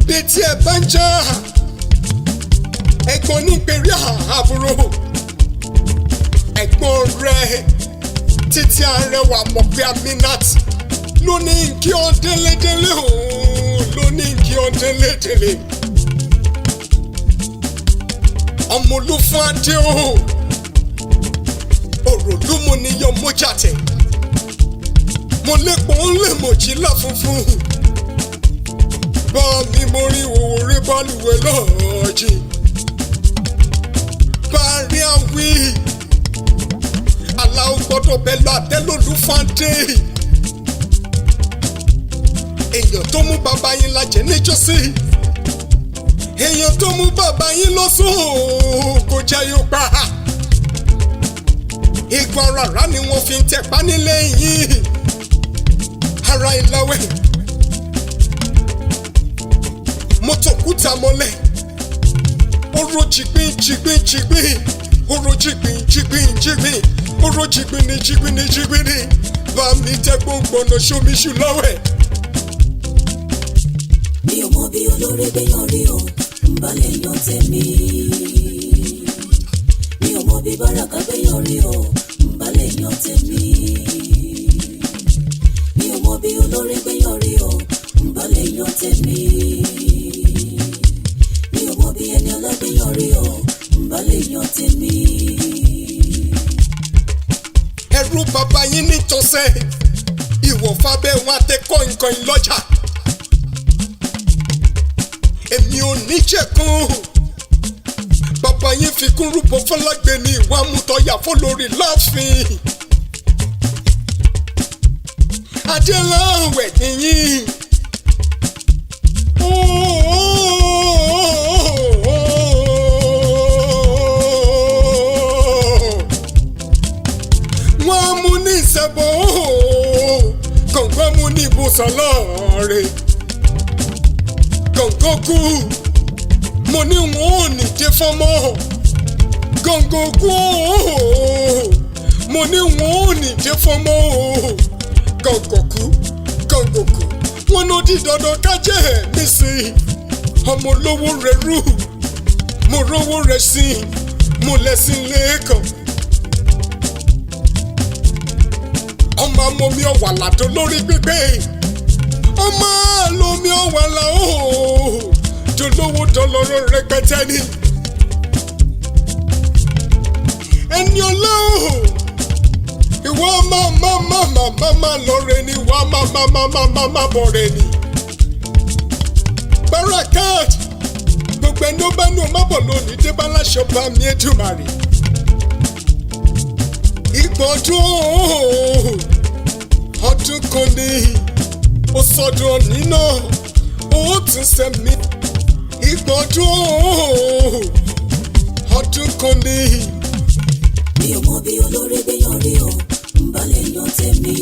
Betí ẹ bá ń jà ẹ̀gbọ́n ní pèrè àbúrò ẹ̀gbọ́n rẹ̀ títí arẹwà mọ̀ pé Aminat ló ní kí ọ délédélé òun ló ní kí ọ délédélé ọmọ olúfún adé o òròlúmu níyọ mójàtẹ mo lépo ń lè mọ̀jí láfunfun bá mi mo rí òwò rí bálùwẹ̀ lọ́ọ̀jì bá rí àwí aláwọ̀ gbọ́dọ̀ bẹ́ẹ̀ lọ àtẹ́lólúfàdé èèyàn tó mú bàbá yín lajẹ níjọ́sí èèyàn tó mú bàbá yín lọ́sùn kò jẹ́ yóò pa ìgbọ̀n rárá ni wọ́n fi ń tẹ̀pá nílé yìí ara ìlàwẹ̀ mọ́tòkúta mọ́lẹ̀ oró jìgbìn jìgbìn jìgbìn oró jìgbìn jìgbìn jìgbìn oró jìgbìn ní jìgbìn ní jìgbìn ní bá mi tẹ́ gbọ̀ngbọ̀nà ṣomiṣu lọ́wẹ̀. mi ò mọ bí olórí gbéyàn rí o ń balẹ̀ yan tèmi mi ò mọ bí báràkà gbéyàn rí o ń balẹ̀ yan tèmi mi ò mọ bí olórí gbéyàn rí o ń balẹ̀ yan tèmi mi ò mọ bí ẹni ọlágbéyàn rí o ń balẹ̀ yan tèmi. ẹrú bàbá yín nítòsẹ́ ìwọ̀fà bẹ́ẹ̀ wọn àtẹ kọ́ńkọ́ń lọ́jà èmi ò ní jẹ̀kún bàbá yín fi kún rúbọ fọlágbé ní ìwà mútọ́yà fọlórí láàfin adéláwẹ̀ nìyí wọ́n mú ní ìṣẹ̀bọ̀ kọ̀ǹkọ̀ mú ní ibùsọ̀ lọ́ọ̀rẹ́ gọ̀ǹgọ̀kú mo ní wọn ò ní dé fọ́mọ́ gọ̀ǹgọ̀kú mo ní wọn ò ní dé fọ́mọ́ gọ̀ǹgọ̀kú gọ̀ǹgọ̀kú wọn ló di dandan kájẹ́ mi sí ọmọ olówó rẹ̀ rú mo rówó rẹ̀ sí mo lẹ́sìn lẹ́ẹ̀kan ọmọ amómi ọ̀wàlà tó lórí gbígbé ọmọ àlómi ọ̀wàlà ooo dolówó dọlọ́rọ̀ rẹpẹtẹ ni ẹni ọlọ́run ìwọ máa lọ́rẹ̀ ni wà máa bọ̀rẹ̀ ni Barakat gbogbo ẹni ó bá ní o má bọ̀ lónìí dé bá láṣọ bá mi Èdùmàrè ìgbọ̀dún ọdún kan ní ó sọdún nínú ó tún sẹ́mi ìgbọ̀dún ọdún kan ní. mi ò mọ bí olórí gbéyàn rí o ń balẹ̀ yan tèmi.